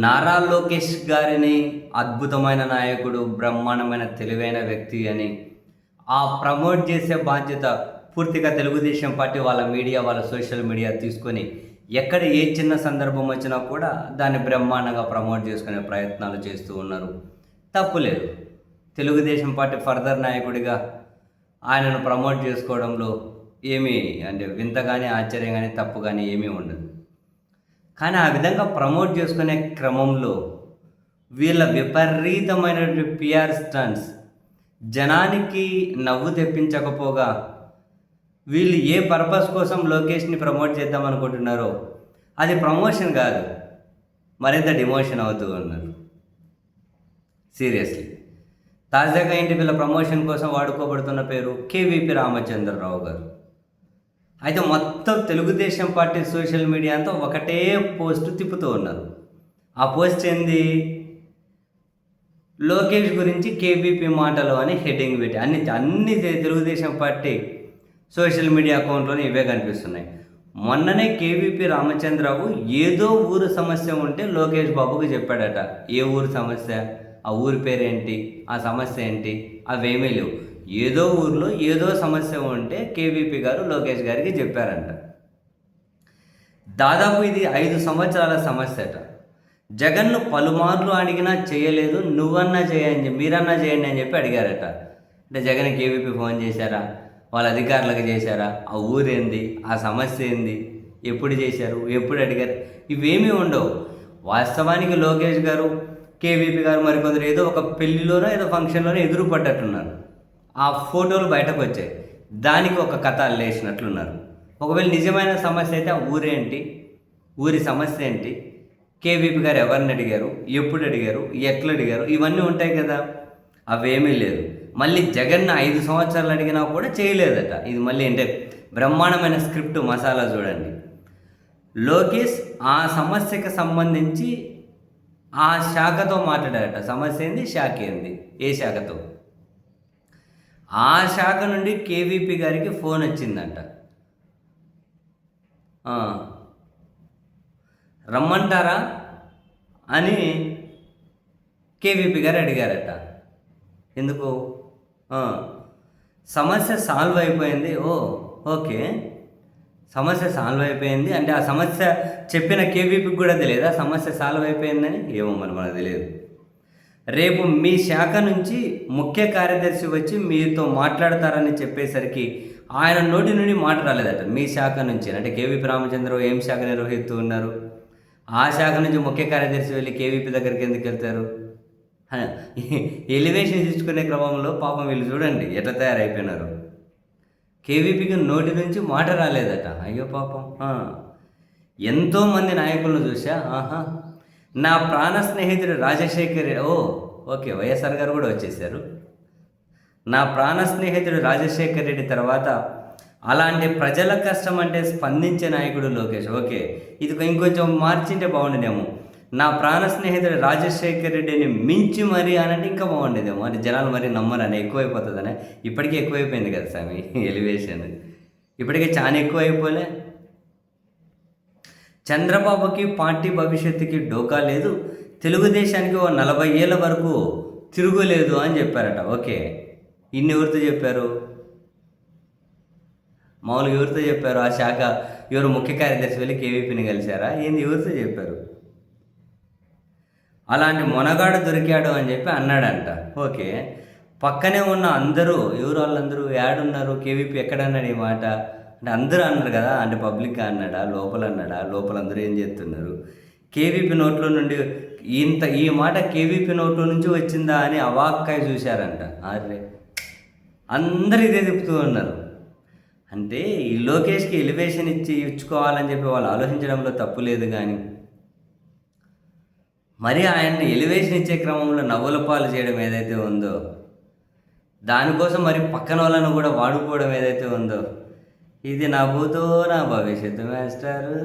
నారా లోకేష్ గారిని అద్భుతమైన నాయకుడు, బ్రహ్మాండమైన తెలివైన వ్యక్తి అని ప్రమోట్ చేసే బాధ్యత పూర్తిగా తెలుగుదేశం పార్టీ వాళ్ళ మీడియా, వాళ్ళ సోషల్ మీడియా తీసుకొని ఎక్కడ ఏ చిన్న సందర్భం వచ్చినా కూడా దాన్ని బ్రహ్మాండంగా ప్రమోట్ చేసుకునే ప్రయత్నాలు చేస్తూ ఉన్నారు. తప్పులేదు. తెలుగుదేశం పార్టీ ఫర్దర్ నాయకుడిగా ఆయనను ప్రమోట్ చేసుకోవడంలో ఏమీ అంటే వింత కానీ, ఆశ్చర్యం కానీ, తప్పు కానీ ఏమీ ఉండదు. కానీ ఆ విధంగా ప్రమోట్ చేసుకునే క్రమంలో వీళ్ళ విపరీతమైనటువంటి పిఆర్ స్టంట్స్ జనానికి నవ్వు తెప్పించకపోగా వీళ్ళు ఏ పర్పస్ కోసం లోకేష్ని ప్రమోట్ చేద్దాం అనుకుంటున్నారో అది ప్రమోషన్ కాదు, మరింత డిమోషన్ అవుతూ ఉన్నారు. సీరియస్లీ. తాజాగా ఏంటి వీళ్ళ ప్రమోషన్ కోసం వాడుకోబడుతున్న పేరు కేవీపీ రామచంద్రరావు గారు. అయితే మొత్తం తెలుగుదేశం పార్టీ సోషల్ మీడియా అంతా ఒకటే పోస్ట్ తిప్పుతూ ఉన్నారు. ఆ పోస్ట్ ఏంది? లోకేష్ గురించి కేవీపీ మాటలు అని హెడ్డింగ్ పెట్టి అన్ని తెలుగుదేశం పార్టీ సోషల్ మీడియా అకౌంట్లోనే ఇవే కనిపిస్తున్నాయి. మొన్ననే కేవీపీ రామచంద్రరావు ఏదో ఊరు సమస్య ఉంటే లోకేష్ బాబుకి చెప్పాడట. ఏ ఊరు సమస్య, ఆ ఊరి పేరేంటి, ఆ సమస్య ఏంటి, అవేమీ లేవు. ఏదో ఊర్లో ఏదో సమస్య ఉంటే కేవీపీ గారు లోకేష్ గారికి చెప్పారంట. దాదాపు ఇది 5 సంవత్సరాల సమస్య అట. జగన్ను పలుమార్లు అడిగినా చేయలేదు, నువ్వన్నా చేయండి, మీరన్నా చేయండి అని చెప్పి అడిగారట. అంటే జగన్ కేవీపీ ఫోన్ చేశారా, వాళ్ళ అధికారులకు చేశారా, ఆ ఊరేంది, ఆ సమస్య ఏంది, ఎప్పుడు చేశారు, ఎప్పుడు అడిగారు, ఇవేమీ ఉండవు. వాస్తవానికి లోకేష్ గారు, కేవీపీ గారు మరికొందరు ఏదో ఒక పెళ్లిలోనో ఏదో ఫంక్షన్లోనో ఎదురు పడ్డట్టున్నారు. ఆ ఫోటోలు బయటకు వచ్చాయి. దానికి ఒక కథ అల్లేసినట్లున్నారు. ఒకవేళ నిజమైన సమస్య అయితే ఆ ఊరేంటి, ఊరి సమస్య ఏంటి, కేవీపీ గారు ఎవరిని అడిగారు, ఎప్పుడు అడిగారు, ఎట్లా అడిగారు, ఇవన్నీ ఉంటాయి కదా. అవేమీ లేదు. మళ్ళీ జగన్ 5 సంవత్సరాలు అడిగినా కూడా చేయలేదట. ఇది మళ్ళీ అంటే బ్రహ్మాండమైన స్క్రిప్ట్ మసాలా చూడండి. లోకేష్ ఆ సమస్యకు సంబంధించి ఆ శాఖతో మాట్లాడారట. సమస్య ఏంది, శాఖ ఏంది, ఏ శాఖతో. ఆ శాఖ నుండి కేవీపీ గారికి ఫోన్ వచ్చిందంట. రమ్మంటారా అని కేవీపీ గారు అడిగారట. ఎందుకు? సమస్య సాల్వ్ అయిపోయింది. ఓకే, సమస్య సాల్వ్ అయిపోయింది అంటే ఆ సమస్య చెప్పిన కేవీపీకి కూడా తెలియదు ఆ సమస్య సాల్వ్ అయిపోయిందని. ఏమో మనకు తెలియదు. రేపు మీ శాఖ నుంచి ముఖ్య కార్యదర్శి వచ్చి మీతో మాట్లాడతారని చెప్పేసరికి ఆయన నోటి నుండి మాట రాలేదట. మీ శాఖ నుంచి అంటే కేవీపీ రామచంద్రరావు ఏం శాఖ నిర్వహిస్తూ ఉన్నారు, ఆ శాఖ నుంచి ముఖ్య కార్యదర్శి వెళ్ళి కేవీపీ దగ్గరికి ఎందుకు వెళ్తారు? ఎలివేషన్ తీసుకునే క్రమంలో పాపం వీళ్ళు చూడండి ఎట్లా తయారైపోయినారు. కేవీపీకి నోటి నుంచి మాట రాలేదట. అయ్యో పాపం. ఎంతోమంది నాయకులను చూసా. నా ప్రాణ స్నేహితుడు రాజశేఖర్, ఓకే, వైఎస్ఆర్ గారు కూడా వచ్చేసారు. నా ప్రాణ స్నేహితుడు రాజశేఖర్ రెడ్డి తర్వాత అలాంటి ప్రజల కష్టం అంటే స్పందించే నాయకుడు లోకేష్. ఓకే, ఇది ఇంకొంచెం మార్చింటే బాగుండేదేమో. నా ప్రాణ స్నేహితుడు రాజశేఖర్ రెడ్డిని మించి మరీ అనంటే ఇంకా బాగుండేదేమో. అంటే జనాలు మరీ నమ్మరని, ఎక్కువైపోతుందని. ఇప్పటికే ఎక్కువైపోయింది కదా స్వామి ఎలివేషన్, ఇప్పటికే చాలా ఎక్కువ అయిపోలే. చంద్రబాబుకి పార్టీ భవిష్యత్తుకి డోకా లేదు, తెలుగుదేశానికి 40 ఏళ్ళ వరకు తిరుగులేదు అని చెప్పారట. ఓకే, ఇన్ని ఎవరితో చెప్పారు? మామూలుగా ఎవరితో చెప్పారు? ఆ శాఖ ఎవరు ముఖ్య కార్యదర్శి వెళ్ళి కేవీపీని కలిశారా ఏంది? ఎవరితో చెప్పారు? అలాంటి మొనగాడు దొరికాడు అని చెప్పి అన్నాడంట. ఓకే, పక్కనే ఉన్న అందరూ ఎవరు, వాళ్ళందరూ యాడున్నారు, కేవీపీ ఎక్కడన్నాడు ఈ మాట అంటే అందరూ అన్నారు కదా. అంటే పబ్లిక్గా అన్నాడా, లోపల అన్నాడా, లోపల అందరూ ఏం చేస్తున్నారు? కేవీపీ నోట్లో నుండి ఈ మాట కేవీపీ నోట్లో నుంచి వచ్చిందా అని అవాక్కాయ చూశారంట. అరే, అందరూ ఇదే చెప్తూ ఉన్నారు. అంటే ఈ లోకేష్కి ఎలివేషన్ ఇచ్చుకోవాలని చెప్పి వాళ్ళు ఆలోచించడంలో తప్పు లేదు, కానీ మరి ఆయన్ని ఎలివేషన్ ఇచ్చే క్రమంలో నవ్వుల పాలు చేయడం ఏదైతే ఉందో, దానికోసం మరి పక్కన వాళ్ళను కూడా వాడుకోవడం ఏదైతే ఉందో, ఇది నా భూతో నా భవిష్యత్తు మాస్టారు.